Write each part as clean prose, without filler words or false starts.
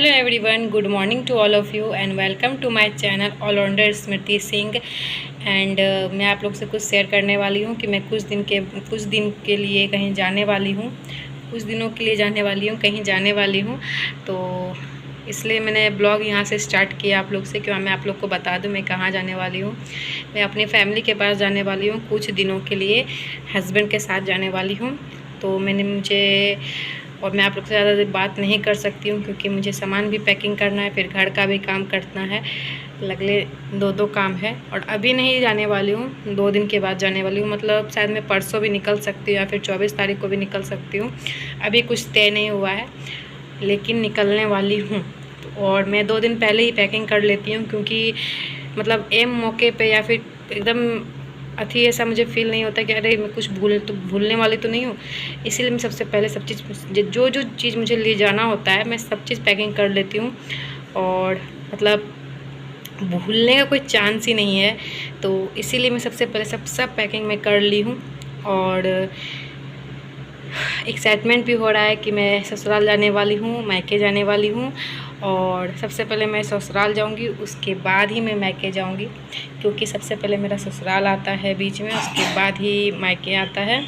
Hello everyone, good morning to all of you and welcome to my channel allrounder Smriti Singh. And मैं आप लोग से कुछ शेयर करने वाली हूँ कि मैं कुछ दिन के लिए कहीं जाने वाली हूँ, कुछ दिनों के लिए जाने वाली हूँ, कहीं जाने वाली हूँ। तो इसलिए मैंने ब्लॉग यहाँ से स्टार्ट किया आप लोग से, क्यों मैं आप लोग को बता दूँ मैं कहाँ जाने वाली हूँ। मैं अपनी फैमिली के पास जाने वाली हूँ कुछ दिनों के लिए, हस्बैंड के साथ जाने वाली हूँ। तो और मैं आप लोग से ज़्यादा बात नहीं कर सकती हूँ क्योंकि मुझे सामान भी पैकिंग करना है, फिर घर का भी काम करना है, लगले दो काम है। और अभी नहीं जाने वाली हूँ, 2 दिन के बाद जाने वाली हूँ। मतलब शायद मैं परसों भी निकल सकती हूँ या फिर 24 तारीख को भी निकल सकती हूँ। अभी कुछ तय नहीं हुआ है लेकिन निकलने वाली हूँ। और मैं 2 दिन पहले ही पैकिंग कर लेती हूँ क्योंकि मतलब मौके पर या फिर एकदम ऐसा मुझे फील नहीं होता कि अरे मैं कुछ भूलने वाली तो नहीं हूँ। इसीलिए मैं सबसे पहले सब चीज़ जो चीज़ मुझे ले जाना होता है मैं सब चीज़ पैकिंग कर लेती हूँ। और मतलब भूलने का कोई चांस ही नहीं है, तो इसीलिए मैं सबसे पहले सब पैकिंग मैं कर ली हूँ। और एक्साइटमेंट भी हो रहा है कि मैं ससुराल जाने वाली हूँ, मायके जाने वाली हूँ। और सबसे पहले मैं ससुराल जाऊंगी, उसके बाद ही मैं मायके जाऊंगी, क्योंकि सबसे पहले मेरा ससुराल आता है बीच में, उसके बाद ही मायके आता है।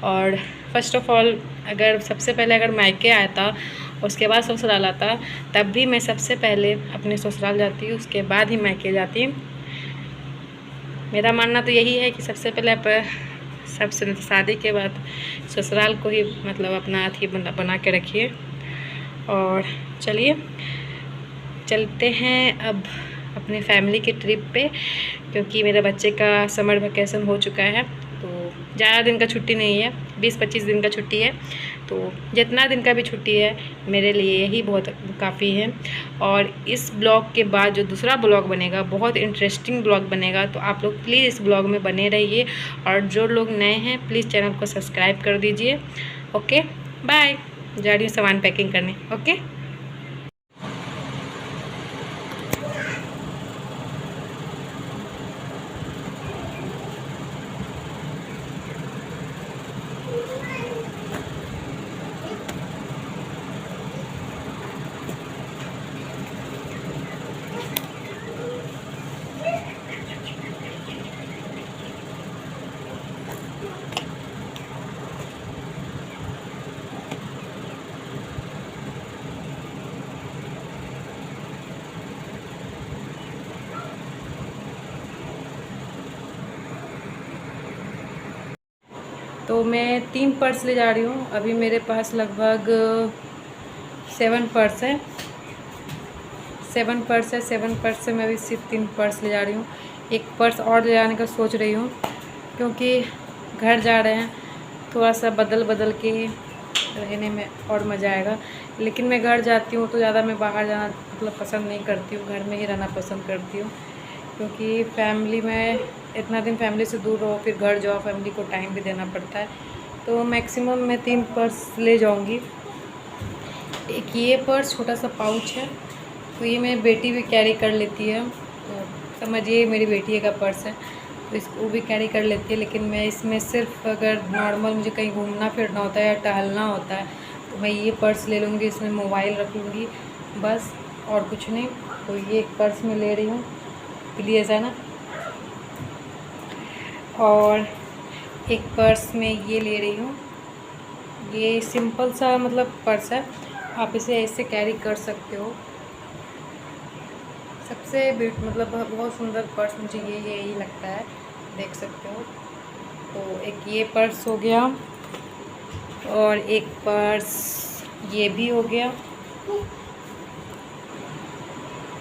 और फर्स्ट ऑफ ऑल सबसे पहले अगर मायके आता उसके बाद ससुराल आता, तब भी मैं सबसे पहले अपने ससुराल जाती हूँ, उसके बाद ही मायके जाती हूँ। मेरा मानना तो यही है कि सबसे पहले आप सबसे शादी के बाद ससुराल को ही मतलब अपना अथी बना के रखिए। और चलिए चलते हैं अब अपने फैमिली के ट्रिप पे, क्योंकि मेरे बच्चे का समर वेकेशन हो चुका है। तो ज़्यादा दिन का छुट्टी नहीं है, 20-25 दिन का छुट्टी है। तो जितना दिन का भी छुट्टी है मेरे लिए यही बहुत काफ़ी है। और इस ब्लॉग के बाद जो दूसरा ब्लॉग बनेगा बहुत इंटरेस्टिंग ब्लॉग बनेगा, तो आप लोग प्लीज़ इस ब्लॉग में बने रहिए। और जो लोग नए हैं प्लीज़ चैनल को सब्सक्राइब कर दीजिए। ओके बाय, जा रही हूँ सामान पैकिंग करने। ओके तो मैं 3 पर्स ले जा रही हूँ। अभी मेरे पास लगभग 7 पर्स है। 7 पर्स से मैं अभी सिर्फ 3 पर्स ले जा रही हूँ। एक पर्स और ले जाने का सोच रही हूँ क्योंकि घर जा रहे हैं, थोड़ा सा बदल के रहने में और मज़ा आएगा। लेकिन मैं घर जाती हूँ तो ज़्यादा मैं बाहर जाना मतलब पसंद नहीं करती हूँ, घर में ही रहना पसंद करती हूँ। क्योंकि फैमिली में इतना दिन फैमिली से दूर रहो, फिर घर जाओ, फैमिली को टाइम भी देना पड़ता है। तो मैक्सिमम मैं 3 पर्स ले जाऊंगी। एक ये पर्स छोटा सा पाउच है, तो ये मेरी बेटी भी कैरी कर लेती है। तो समझिए मेरी बेटी का पर्स है, तो इसको भी कैरी कर लेती है। लेकिन मैं इसमें सिर्फ अगर नॉर्मल मुझे कहीं घूमना फिरना होता है या टहलना होता है तो मैं ये पर्स ले लूँगी, इसमें मोबाइल रख लूँगी बस, और कुछ नहीं। तो ये एक पर्स में ले रही हूँ, प्लीज़ है ना। और एक पर्स में ये ले रही हूँ, ये सिंपल सा मतलब पर्स है, आप इसे ऐसे कैरी कर सकते हो। सबसे मतलब बहुत सुंदर पर्स मुझे यही लगता है, देख सकते हो। तो एक ये पर्स हो गया और एक पर्स ये भी हो गया,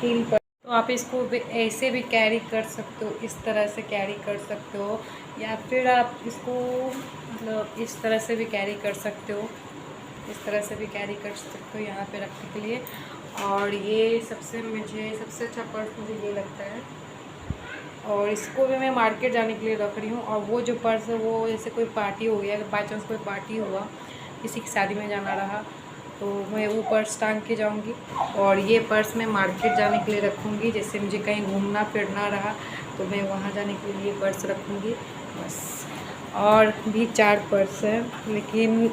3 पर्स। तो आप इसको ऐसे भी कैरी कर सकते हो, इस तरह से कैरी कर सकते हो, या फिर आप इसको मतलब इस तरह से भी कैरी कर सकते हो, इस तरह से भी कैरी कर सकते हो यहाँ पे रखने के लिए। और ये सबसे अच्छा पर्स मुझे ये लगता है। और इसको भी मैं मार्केट जाने के लिए रख रही हूँ। और वो जो पर्स है वो जैसे कोई पार्टी हो गया, बाई चांस कोई पार्टी हुआ, किसी की शादी में जाना रहा, तो मैं वो पर्स टांग के जाऊंगी। और ये पर्स मैं मार्केट जाने के लिए रखूँगी, जैसे मुझे कहीं घूमना फिरना रहा तो मैं वहाँ जाने के लिए ये पर्स रखूँगी बस। और भी 4 पर्स है, लेकिन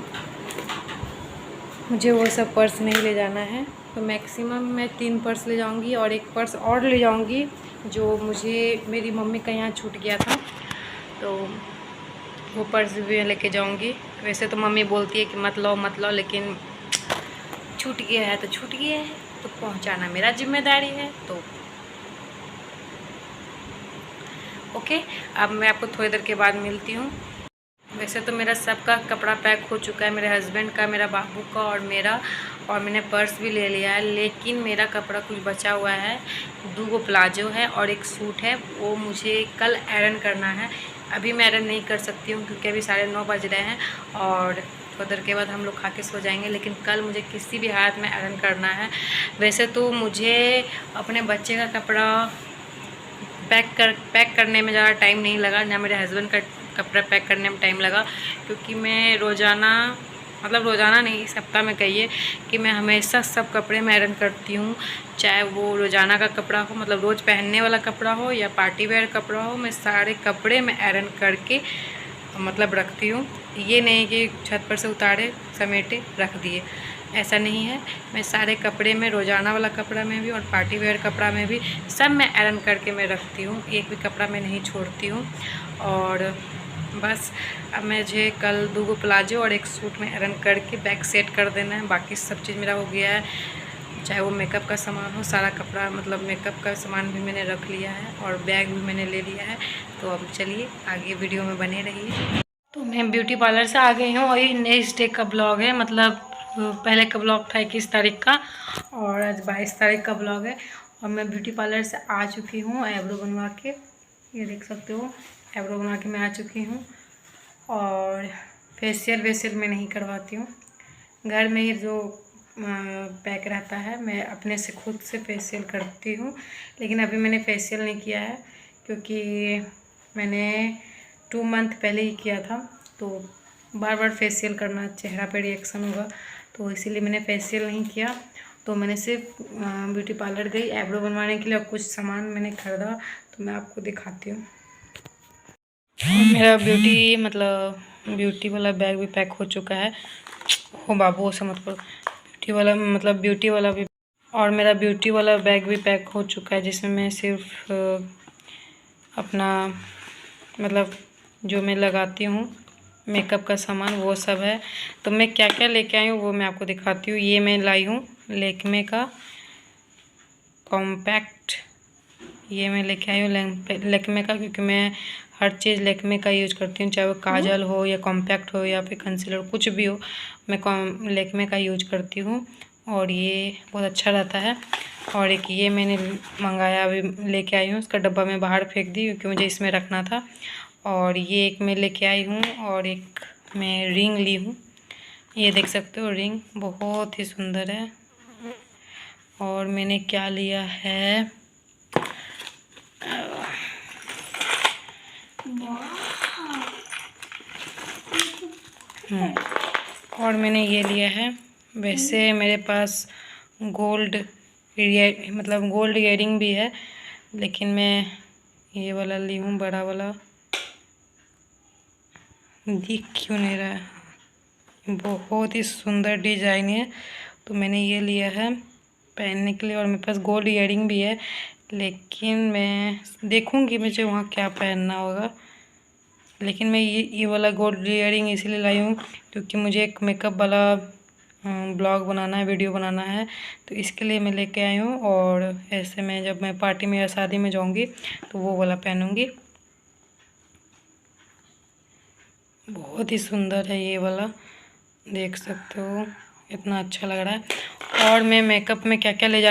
मुझे वो सब पर्स नहीं ले जाना है। तो मैक्सिमम मैं 3 पर्स ले जाऊंगी और एक पर्स और ले जाऊंगी जो मुझे मेरी मम्मी का यहाँ छूट गया था, तो वो पर्स भी लेके जाऊंगी। वैसे तो मम्मी बोलती है कि मत लो, लेकिन छूट गया है तो छूट गया है, तो पहुँचाना मेरा जिम्मेदारी है। तो ओके, अब मैं आपको थोड़ी देर के बाद मिलती हूँ। वैसे तो मेरा सबका कपड़ा पैक हो चुका है, मेरे हस्बैंड का, मेरा बाबू का और मेरा, और मैंने पर्स भी ले लिया है। लेकिन मेरा कपड़ा कुछ बचा हुआ है, 2 प्लाजो है और एक सूट है, वो मुझे कल आयरन करना है। अभी मैं आयरन नहीं कर सकती हूँ क्योंकि अभी 9:30 बज रहे हैं और थोड़ी देर के बाद हम लोग खा के सो जाएंगे। लेकिन कल मुझे किसी भी हालत में आयरन करना है। वैसे तो मुझे अपने बच्चे का कपड़ा पैक करने में ज़्यादा टाइम नहीं लगा, ना मेरे हस्बैंड का कपड़ा पैक करने में टाइम लगा, क्योंकि मैं रोज़ाना नहीं, इस सप्ताह में कहिए कि मैं हमेशा सब कपड़े में आयरन करती हूँ। चाहे वो रोज़ाना का कपड़ा हो, मतलब रोज़ पहनने वाला कपड़ा हो, या पार्टी वेयर कपड़ा हो, मैं सारे कपड़े में आयरन करके मतलब रखती हूँ। ये नहीं कि छत पर से उतारे समेटे रख दिए, ऐसा नहीं है। मैं सारे कपड़े में, रोज़ाना वाला कपड़ा में भी और पार्टी वेयर कपड़ा में भी, सब मैं आयरन करके मैं रखती हूँ, एक भी कपड़ा मैं नहीं छोड़ती हूँ। और बस अब मुझे कल 2 प्लाजो और एक सूट में आयरन करके बैग सेट कर देना है। बाकी सब चीज़ मेरा हो गया है, चाहे वो मेकअप का सामान हो, सारा कपड़ा मतलब मेकअप का सामान भी मैंने रख लिया है और बैग भी मैंने ले लिया है। तो अब चलिए आगे वीडियो में बने रहिए। तो मैं ब्यूटी पार्लर से आ गई हूँ और ये नेक्स्ट डे का ब्लॉग है, मतलब पहले का ब्लॉग था 21 तारीख का और आज 22 तारीख का ब्लॉग है। और मैं ब्यूटी पार्लर से आ चुकी हूँ आईब्रो बनवा के, ये देख सकते हो आईब्रो बनवा के मैं आ चुकी हूँ। और फेशियल मैं नहीं करवाती हूँ, घर में ही जो पैक रहता है मैं अपने से खुद से फेशियल करती हूँ। लेकिन अभी मैंने फेशियल नहीं किया है क्योंकि मैंने 2 मंथ पहले ही किया था, तो बार बार फेशियल करना, चेहरा पे रिएक्शन होगा, तो इसीलिए मैंने फेशियल नहीं किया। तो मैंने सिर्फ ब्यूटी पार्लर गई आईब्रो बनवाने के लिए और कुछ सामान मैंने ख़रीदा, तो मैं आपको दिखाती हूँ। मेरा ब्यूटी वाला बैग भी पैक हो चुका है। हो बाबू वो समझ करो, ब्यूटी वाला भी, और मेरा ब्यूटी वाला बैग भी पैक हो चुका है, जिसमें मैं सिर्फ अपना मतलब जो मैं लगाती हूँ मेकअप का सामान वो सब है। तो मैं क्या क्या लेके आई हूँ वो मैं आपको दिखाती हूँ। ये मैं लाई हूँ लैक्मे का कॉम्पैक्ट, ये मैं लेके आई हूँ लैक्मे का, क्योंकि मैं हर चीज़ लैक्मे का यूज करती हूँ, चाहे वो काजल हो या कॉम्पैक्ट हो या फिर कंसीलर, कुछ भी हो, मैं लैक्मे का यूज करती हूँ और ये बहुत अच्छा रहता है। और एक ये मैंने मंगाया, अभी लेके आई हूँ, उसका डब्बा मैं बाहर फेंक दी क्योंकि मुझे इसमें रखना था। और ये एक मैं लेके आई हूँ और एक मैं रिंग ली हूँ, ये देख सकते हो रिंग बहुत ही सुंदर है। और मैंने क्या लिया है, और मैंने ये लिया है। वैसे मेरे पास गोल्ड इयरिंग भी है, लेकिन मैं ये वाला ली हूँ, बड़ा वाला, दिख क्यों नहीं रहा है, बहुत ही सुंदर डिजाइन है, तो मैंने ये लिया है पहनने के लिए। और मेरे पास गोल्ड इयरिंग भी है, लेकिन मैं देखूँगी मुझे वहाँ क्या पहनना होगा। लेकिन मैं ये वाला गोल्ड इयरिंग इसीलिए लाई हूँ क्योंकि मुझे एक मेकअप वाला ब्लॉग बनाना है, वीडियो बनाना है, तो इसके लिए मैं लेके आई हूँ। और ऐसे में जब मैं पार्टी में या शादी में जाऊँगी तो वो वाला पहनूँगी। बहुत ही सुंदर है ये वाला, देख सकते हो इतना अच्छा लग रहा है। और मैं मेकअप में क्या क्या लेके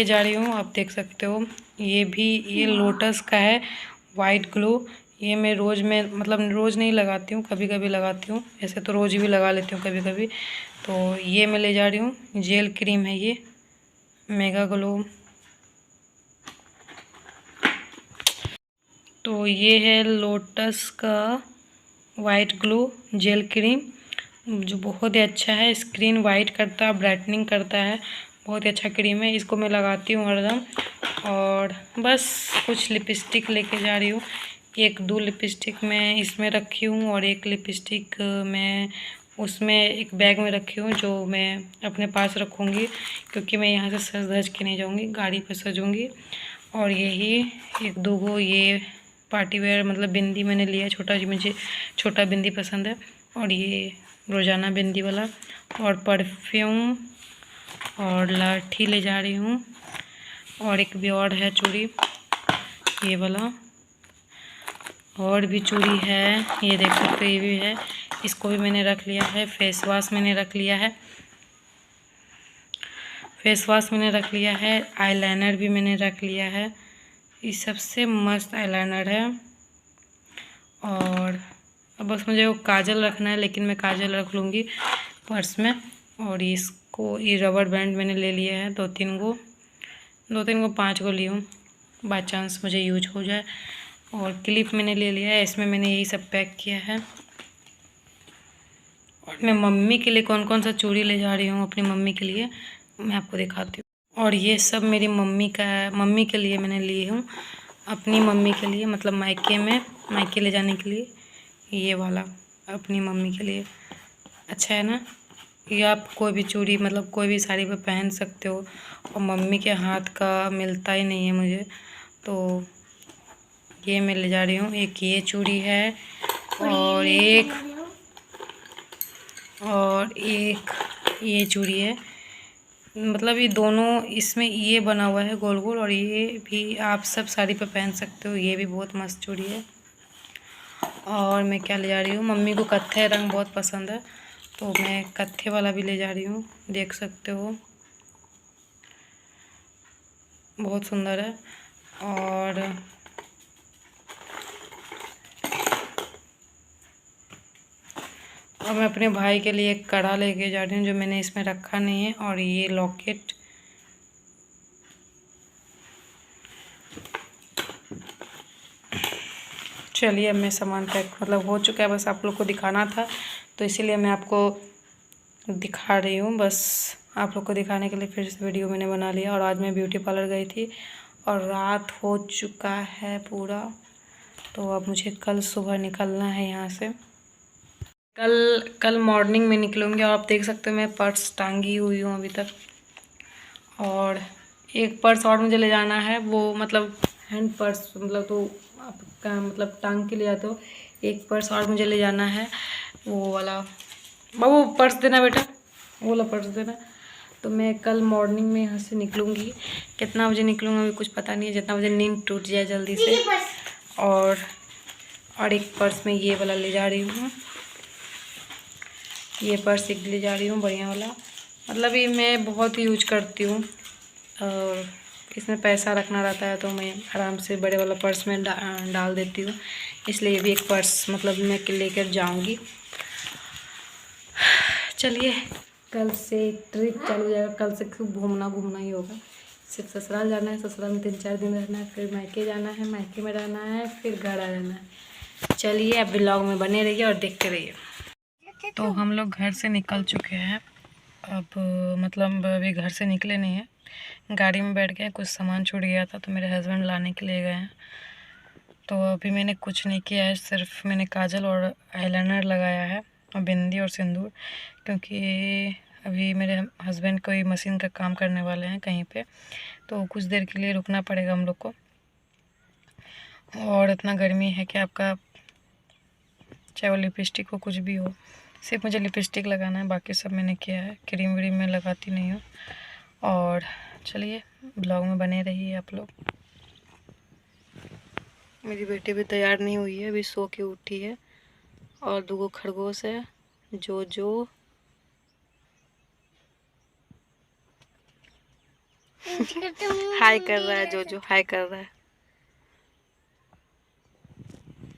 जा रही हूँ आप देख सकते हो। ये लोटस का है वाइट ग्लो, ये मैं रोज़ नहीं लगाती हूँ, कभी कभी लगाती हूँ, ऐसे तो रोज़ भी लगा लेती हूँ कभी कभी। तो ये मैं ले जा रही हूँ, जेल क्रीम है ये मेगा ग्लो। तो ये है लोटस का वाइट ग्लो जेल क्रीम, जो बहुत ही अच्छा है, स्किन वाइट करता है, ब्राइटनिंग करता है, बहुत ही अच्छा क्रीम है, इसको मैं लगाती हूँ हरदम। और बस कुछ लिपस्टिक लेके जा रही हूँ, 1-2 लिपस्टिक मैं इसमें रखी हूँ और एक लिपस्टिक मैं उसमें एक बैग में रखी हूँ जो मैं अपने पास रखूँगी, क्योंकि मैं यहाँ से सज धज के नहीं जाऊँगी, गाड़ी पर सजूँगी। और यही एक दो गो ये पार्टी वेयर मतलब बिंदी मैंने लिया है छोटा, जी मुझे छोटा बिंदी पसंद है। और ये रोज़ाना बिंदी वाला, और परफ्यूम और लाठी ले जा रही हूँ। और एक भी और है चूड़ी ये वाला, और भी चूड़ी है, ये देख सकते हो ये भी है, इसको भी मैंने रख लिया है। फेस वॉश मैंने रख लिया है, फेस वॉश मैंने रख लिया है। आईलाइनर भी मैंने रख लिया है, ये सबसे मस्त आईलाइनर है। और अब बस मुझे वो काजल रखना है, लेकिन मैं काजल रख लूँगी पर्स में। और इसको ये रबर बैंड मैंने ले लिया है दो तीन गो 5 गो ली हूँ, बाय चांस मुझे यूज हो जाए। और क्लिप मैंने ले लिया है, इसमें मैंने यही सब पैक किया है। और मैं मम्मी के लिए कौन कौन सा चूड़ी ले जा रही हूँ अपनी मम्मी के लिए मैं आपको दिखाती हूँ। और ये सब मेरी मम्मी का है, मम्मी के लिए मैंने लिए हूँ, अपनी मम्मी के लिए, मतलब मायके ले जाने के लिए। ये वाला अपनी मम्मी के लिए अच्छा है ना। ये आप कोई भी चूड़ी मतलब कोई भी साड़ी पे पहन सकते हो, और मम्मी के हाथ का मिलता ही नहीं है मुझे, तो ये मैं ले जा रही हूँ। एक ये चूड़ी है, और एक ये चूड़ी है, मतलब ये दोनों इसमें ये बना हुआ है गोल गोल, और ये भी आप सब साड़ी पे पहन सकते हो, ये भी बहुत मस्त चूड़ी है। और मैं क्या ले जा रही हूँ, मम्मी को कत्थे रंग बहुत पसंद है, तो मैं कत्थे वाला भी ले जा रही हूँ, देख सकते हो बहुत सुंदर है। और मैं अपने भाई के लिए एक कड़ा लेके जा रही हूँ जो मैंने इसमें रखा नहीं है। और ये लॉकेट, चलिए अब मैं सामान पैक मतलब हो चुका है, बस आप लोग को दिखाना था तो इसीलिए मैं आपको दिखा रही हूँ। बस आप लोग को दिखाने के लिए फिर से वीडियो मैंने बना लिया। और आज मैं ब्यूटी पार्लर गई थी और रात हो चुका है पूरा, तो अब मुझे कल सुबह निकलना है यहाँ से। कल मॉर्निंग में निकलूँगी। और आप देख सकते हो मैं पर्स टांगी हुई हूँ अभी तक। और एक पर्स और मुझे ले जाना है, वो मतलब हैंड पर्स, मतलब तो आपका मतलब टांग के ले जाते हो। एक पर्स और मुझे ले जाना है, वो वाला, बाबू पर्स देना बेटा, वो वाला पर्स देना। तो मैं कल मॉर्निंग में यहाँ से निकलूँगी। कितना बजे निकलूँगी अभी कुछ पता नहीं है, जितना बजे नींद टूट जाए जल्दी से। और एक पर्स में ये वाला ले जा रही हूँ, ये पर्स एक ले जा रही हूँ बढ़िया वाला, मतलब ये मैं बहुत यूज करती हूँ और इसमें पैसा रखना रहता है, तो मैं आराम से बड़े वाला पर्स में डाल देती हूँ। इसलिए ये भी एक पर्स मतलब मैं लेकर जाऊँगी। चलिए कल से ट्रिप चालू हो जाएगा, कल से खूब घूमना ही होगा। सिर्फ ससुराल जाना है, ससुराल में 3-4 दिन रहना है, फिर मायके जाना है, मायके में रहना है, फिर घर आ जाना है। चलिए अब ब्लॉग में बने रहिए और देखते रहिए। तो हम लोग घर से निकल चुके हैं, अब मतलब अभी घर से निकले नहीं हैं, गाड़ी में बैठ गए। कुछ सामान छूट गया था तो मेरे हस्बैंड लाने के लिए गए हैं। तो अभी मैंने कुछ नहीं किया है, सिर्फ मैंने काजल और आईलाइनर लगाया है और बिंदी और सिंदूर, क्योंकि अभी मेरे हस्बैंड कोई मशीन का काम करने वाले हैं कहीं पे, तो कुछ देर के लिए रुकना पड़ेगा हम लोग को। और इतना गर्मी है कि आपका चाहे वो लिपस्टिक हो कुछ भी हो, सिर्फ मुझे लिपस्टिक लगाना है, बाकी सब मैंने किया है। क्रीम व्रीम में लगाती नहीं हूँ। और चलिए ब्लॉग में बने रहिए आप लोग। मेरी बेटी भी तैयार नहीं हुई है, अभी सो के उठी है। और 2 खरगोश है, जो हाय कर रहा है, जो हाय कर रहा है।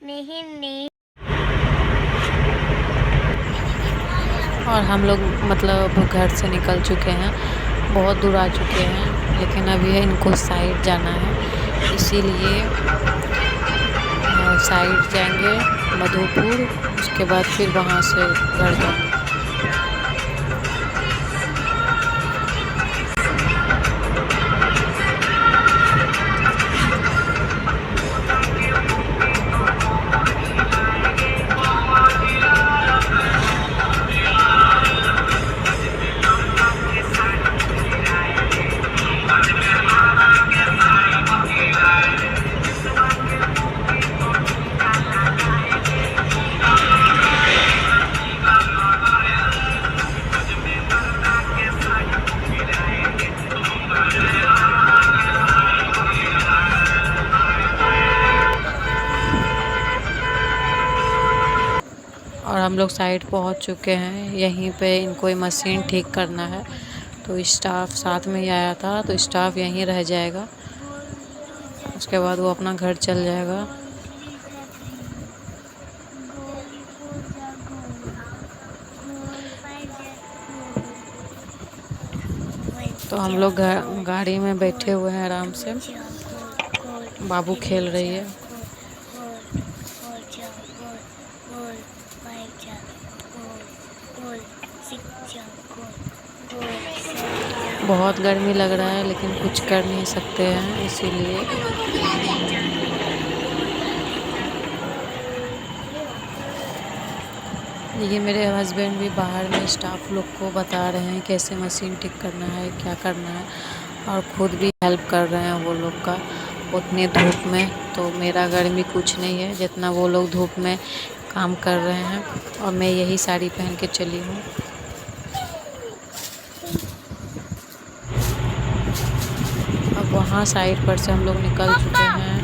नहीं। और हम लोग मतलब घर से निकल चुके हैं, बहुत दूर आ चुके हैं, लेकिन अभी इनको साइड जाना है, इसीलिए साइड जाएंगे मधुपुर, उसके बाद फिर वहाँ से घर जाएंगे। लोग साइड पहुंच चुके हैं। यहीं पे इनको मशीन ठीक करना है, तो स्टाफ साथ में ही आया था, तो स्टाफ यहीं रह जाएगा, उसके बाद वो अपना घर चल जाएगा। तो हम लोग गाड़ी में बैठे हुए हैं आराम से। बाबू खेल रही है। बहुत गर्मी लग रहा है, लेकिन कुछ कर नहीं सकते हैं, इसीलिए ये मेरे हस्बैंड भी बाहर में स्टाफ लोग को बता रहे हैं कैसे मशीन ठीक करना है, क्या करना है, और ख़ुद भी हेल्प कर रहे हैं वो लोग का उतनी धूप में। तो मेरा गर्मी कुछ नहीं है जितना वो लोग धूप में काम कर रहे हैं, और मैं यही साड़ी पहन के चली हूँ। अब वहाँ साइड पर से हम लोग निकल चुके हैं।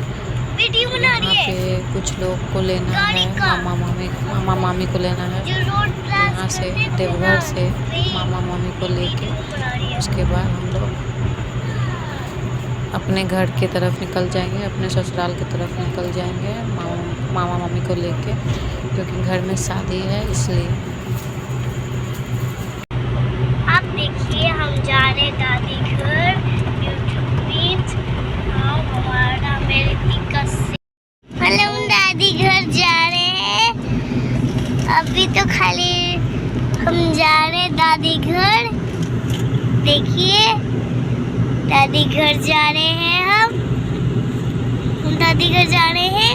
यहाँ पे कुछ लोग को लेना है, मामा मामी को लेना है। यहाँ से देवघर से मामा मामी को लेके उसके बाद हम लोग अपने घर की तरफ निकल जाएंगे, अपने ससुराल की तरफ निकल जाएंगे मामा मामी को लेके, क्योंकि घर में शादी है इसलिए। आप देखिए हम जा रहे दादी घर, हमारा मेरे हम दादी घर जा रहे हैं। अभी तो खाली हम जा रहे दादी घर, देखिए दादी घर जा रहे हैं। हम दादी घर जा रहे हैं।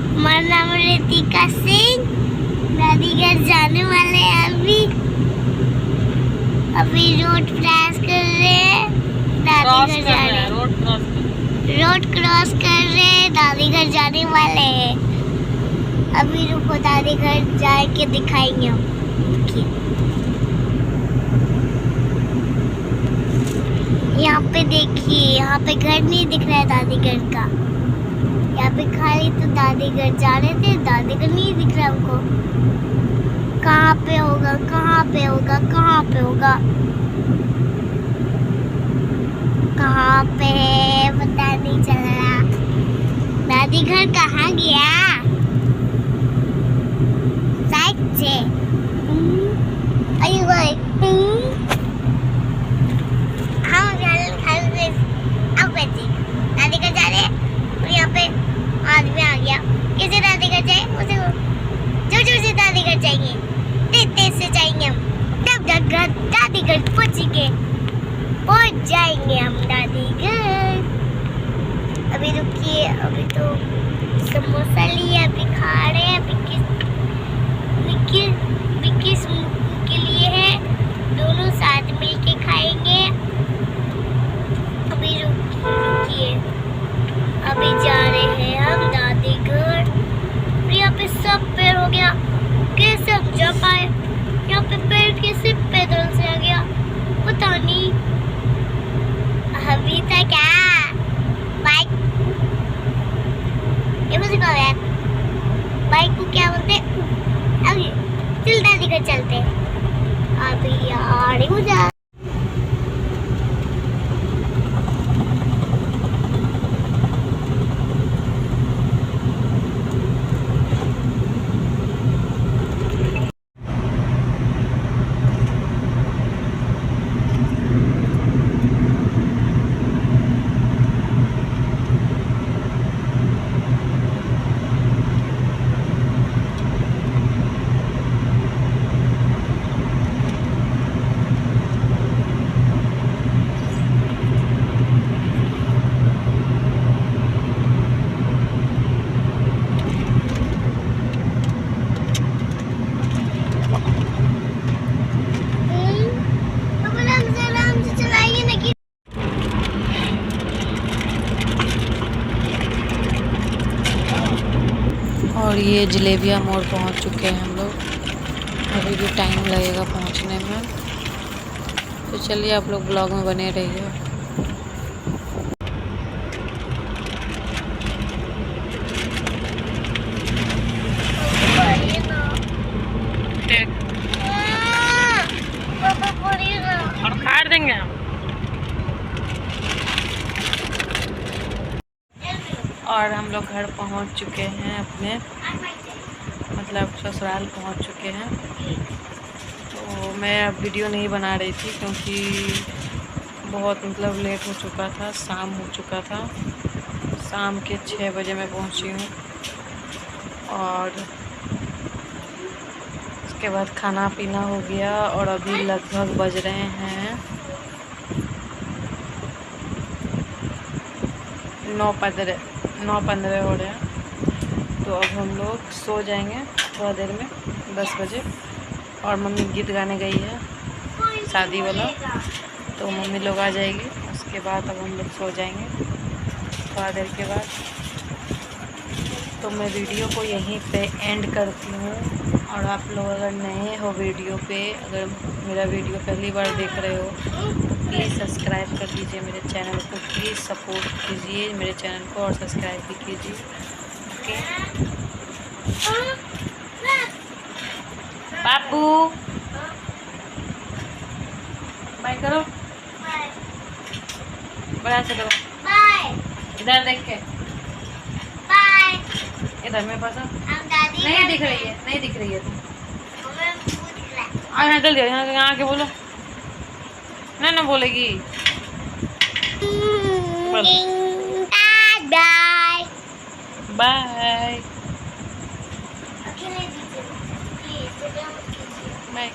हमारा नाम रितिका सिंह। दादी घर जाने वाले हैं। अभी रोड क्रॉस कर रहे हैं, दादी घर जा रहे हैं। रोड क्रॉस कर रहे हैं, दादी घर जाने वाले हैं। अभी रुको, दादी घर जाके दिखाएंगे हम। यहाँ पे देखिए, यहाँ पे घर नहीं दिख रहा है दादी घर का। यहाँ पे खाली तो दादी घर जा रहे थे, दादी घर नहीं दिख रहा हमको। कहाँ पे होगा, कहाँ पे होगा, कहाँ पे होगा, कहाँ पे है पता नहीं चल रहा। दादी घर कहाँ गया? साइड से दादी घर जा रहे हैं, और यहाँ पे आदमी आ गया। कैसे दादी घर जाए? उसे जोर जोर से दादी घर जाएंगे, तेज तेज से जाएंगे हम। तब दादी घर पहुँच जाएंगे हम दादी घर। अभी रुकिए, अभी तो समोसा लिए, अभी खा रहे हैं। अभी किस के लिए है, दोनों साथ मिलके खाएंगे। अभी रुकिए, अभी जा रहे हैं हम दादी घर। यहाँ पे सब पेड़ हो गया, कैसे हम जा पाए? यहाँ पे पेड़ कैसे पैदल से आ गया पता नहीं। अभी तक क्या बाइक, ये मुझे कहा है बाइक को क्या बोलते? अभी चल दादी घर चलते। अभी यार हो जा। और ये जलेबिया मोड़ पहुंच चुके हैं हम लोग। अभी भी टाइम लगेगा पहुंचने में, तो चलिए आप लोग ब्लॉग में बने रहिए। जाएंगे हम। और हम लोग घर पहुंच चुके हैं अपने, मतलब ससुराल पहुंच चुके हैं। तो मैं अब वीडियो नहीं बना रही थी क्योंकि बहुत मतलब लेट हो चुका था, शाम हो चुका था। शाम के 6 बजे मैं पहुंची हूँ और उसके बाद खाना पीना हो गया और अभी लगभग बज रहे हैं 9:15 हो रहे हैं। तो अब हम लोग सो जाएंगे थोड़ा देर में, 10 बजे। और मम्मी गीत गाने गई है शादी वाला, तो मम्मी लोग आ जाएगी। उसके बाद अब हम लोग सो जाएंगे थोड़ा देर के बाद। तो मैं वीडियो को यहीं पे एंड करती हूँ। और आप लोग अगर नए हो वीडियो पे, अगर मेरा वीडियो पहली बार देख रहे हो तो प्लीज़ सब्सक्राइब कर दीजिए मेरे चैनल को, प्लीज़ सपोर्ट कीजिए मेरे चैनल को और सब्सक्राइब भी कीजिए। ओके बाबू, बाय करो, बड़ा से करो, इधर देख के, इधर मेरे पास नहीं दिख रही है, नहीं दिख रही है तुम। यहाँ जल्दी यहाँ आके बोलो, नहीं ना बोलेगी। Bye bye bye.